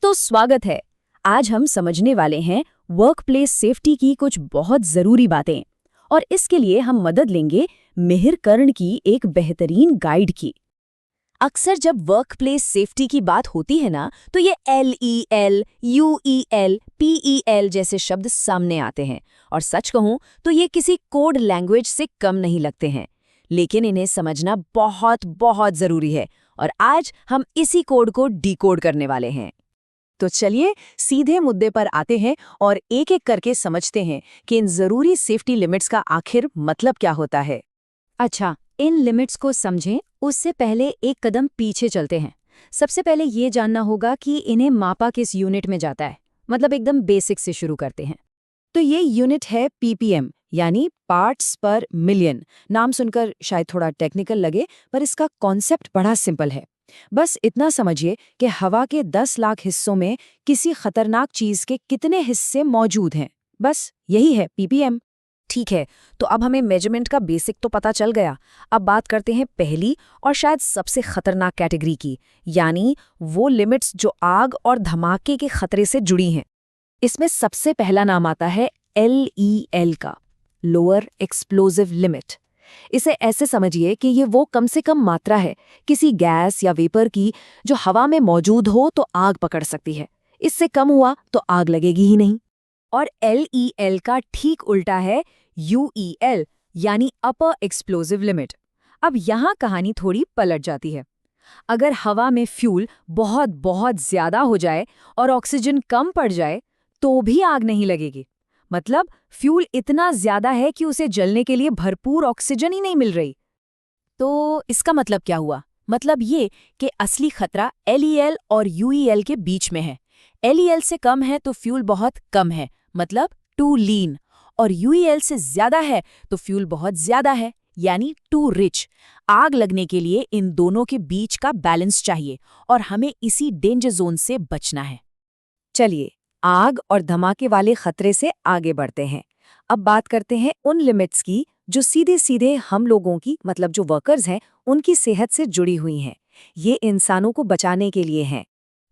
तो स्वागत है। आज हम समझने वाले हैं वर्कप्लेस सेफ्टी की कुछ बहुत जरूरी बातें और इसके लिए हम मदद लेंगे मिहिर कर्ण की एक बेहतरीन गाइड की। अक्सर जब वर्कप्लेस सेफ्टी की बात होती है ना, तो ये LEL, UEL, PEL जैसे शब्द सामने आते हैं और सच कहूं तो ये किसी कोड लैंग्वेज से कम नहीं लगते हैं, लेकिन इन्हें समझना बहुत बहुत जरूरी है और आज हम इसी कोड को डिकोड करने वाले हैं। तो चलिए सीधे मुद्दे पर आते हैं और एक एक करके समझते हैं कि इन जरूरी सेफ्टी लिमिट्स का आखिर मतलब क्या होता है। अच्छा, इन लिमिट्स को समझें उससे पहले एक कदम पीछे चलते हैं। सबसे पहले ये जानना होगा कि इन्हें मापा किस यूनिट में जाता है, मतलब एकदम बेसिक से शुरू करते हैं। तो ये यूनिट है PPM यानी पार्ट्स पर मिलियन। नाम सुनकर शायद थोड़ा टेक्निकल लगे, पर इसका कॉन्सेप्ट बड़ा सिंपल है। बस इतना समझिए कि हवा के 10 लाख हिस्सों में किसी खतरनाक चीज के कितने हिस्से मौजूद हैं। बस यही है PPM। ठीक है, तो अब हमें मेजरमेंट का बेसिक तो पता चल गया। अब बात करते हैं पहली और शायद सबसे खतरनाक कैटेगरी की, यानी वो लिमिट्स जो आग और धमाके के खतरे से जुड़ी हैं। इसमें सबसे पहला नाम आता है LEL का, लोअर एक्सप्लोजिव लिमिट। इसे ऐसे समझिए कि ये वो कम से कम मात्रा है किसी गैस या वेपर की जो हवा में मौजूद हो तो आग पकड़ सकती है। इससे कम हुआ तो आग लगेगी ही नहीं। और LEL का ठीक उल्टा है UEL, यानी अपर एक्सप्लोजिव लिमिट। अब यहाँ कहानी थोड़ी पलट जाती है। अगर हवा में फ्यूल बहुत बहुत ज्यादा हो जाए और ऑक्सीजन कम पड़ जाए तो भी आग नहीं लगेगी। मतलब फ्यूल इतना ज्यादा है कि उसे जलने के लिए भरपूर ऑक्सीजन ही नहीं मिल रही। तो इसका मतलब क्या हुआ? मतलब ये कि असली खतरा LEL और UEL के बीच में है। LEL से कम है तो फ्यूल बहुत कम है, मतलब टू लीन, और UEL से ज्यादा है तो फ्यूल बहुत ज्यादा है, यानी टू रिच। आग लगने के लिए इन दोनों के बीच का बैलेंस चाहिए और हमें इसी डेंजर जोन से बचना है। चलिए आग और धमाके वाले खतरे से आगे बढ़ते हैं। अब बात करते हैं उन लिमिट्स की जो सीधे सीधे हम लोगों की, मतलब जो वर्कर्स हैं, उनकी सेहत से जुड़ी हुई हैं। ये इंसानों को बचाने के लिए हैं।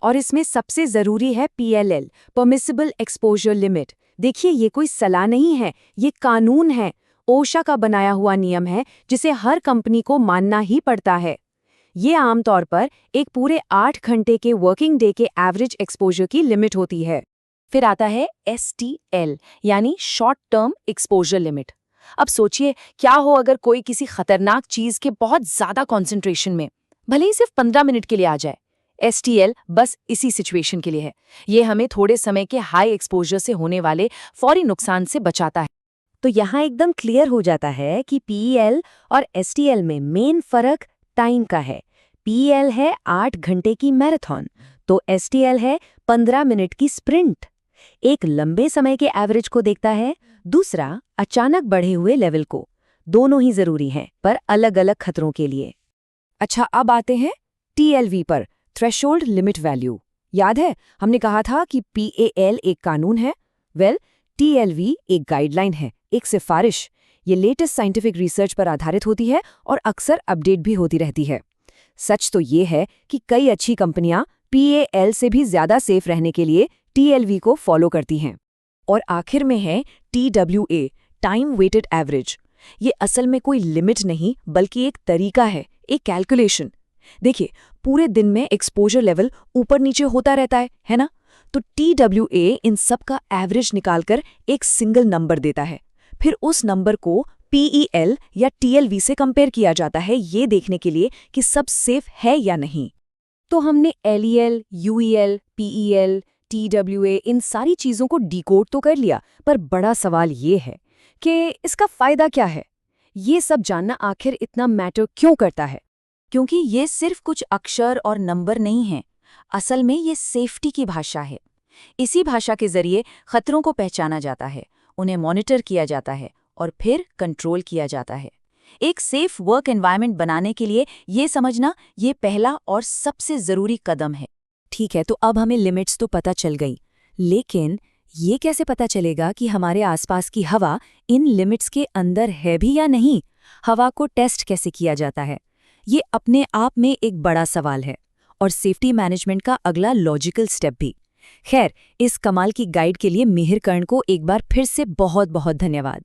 और इसमें सबसे जरूरी है PLL, परमिसिबल एक्सपोजर लिमिट। देखिए ये कोई सलाह नहीं है, ये कानून है। ओशा का बनाया हुआ नियम है जिसे हर कंपनी को मानना ही पड़ता है। ये आमतौर पर एक पूरे 8 घंटे के वर्किंग डे के एवरेज एक्सपोजर की लिमिट होती है। फिर आता है STL यानी शॉर्ट टर्म एक्सपोजर लिमिट। अब सोचिए क्या हो अगर कोई किसी खतरनाक चीज के बहुत ज्यादा कॉन्सेंट्रेशन में, भले ही सिर्फ 15 मिनट के लिए आ जाए। STL बस इसी सिचुएशन के लिए है। ये हमें थोड़े समय के हाई एक्सपोजर से होने वाले फौरी नुकसान से बचाता है। तो यहाँ एकदम क्लियर हो जाता है कि PEL और STL में मेन फर्क टाइम का है। PEL है 8 घंटे की मैराथन, तो STL है 15 मिनट की स्प्रिंट। एक लंबे समय के एवरेज को देखता है, दूसरा अचानक बढ़े हुए लेवल को। दोनों ही जरूरी हैं, पर अलग अलग खतरों के लिए। अच्छा, अब आते हैं TLV पर, थ्रेशोल्ड लिमिट वैल्यू। याद है हमने कहा था कि PAL एक कानून है। TLV एक गाइडलाइन है, एक सिफारिश। ये लेटेस्ट साइंटिफिक रिसर्च पर आधारित होती है और अक्सर अपडेट भी होती रहती है। सच तो ये है कि कई अच्छी कंपनियां PAL से भी ज्यादा सेफ रहने के लिए TLV को फॉलो करती हैं। और आखिर में है TWA, टाइम वेटेड एवरेज। ये असल में कोई लिमिट नहीं बल्कि एक तरीका है, एक कैलकुलेशन। देखिए पूरे दिन में एक्सपोजर लेवल ऊपर नीचे होता रहता है ना? तो TWA इन सब का एवरेज निकालकर एक सिंगल नंबर देता है। फिर उस नंबर को PEL या TLV से कंपेयर किया जाता है, ये देखने के लिए कि सब सेफ है या नहीं। तो हमने LEL, UEL, PEL, TWA इन सारी चीजों को डिकोड तो कर लिया, पर बड़ा सवाल ये है कि इसका फायदा क्या है? ये सब जानना आखिर इतना मैटर क्यों करता है? क्योंकि ये सिर्फ कुछ अक्षर और नंबर नहीं हैं। असल में ये सेफ्टी की भाषा है। इसी भाषा के जरिए खतरों को पहचाना जाता है, उन्हें मॉनिटर किया जाता है और फिर कंट्रोल किया जाता है। एक सेफ वर्क एनवायरनमेंट बनाने के लिए ये समझना ये पहला और सबसे जरूरी कदम है। ठीक है, तो अब हमें लिमिट्स तो पता चल गई, लेकिन ये कैसे पता चलेगा कि हमारे आसपास की हवा इन लिमिट्स के अंदर है भी या नहीं? हवा को टेस्ट कैसे किया जाता है? ये अपने आप में एक बड़ा सवाल है और सेफ्टी मैनेजमेंट का अगला लॉजिकल स्टेप भी। खैर, इस कमाल की गाइड के लिए मिहिर कर्ण को एक बार फिर से बहुत बहुत धन्यवाद।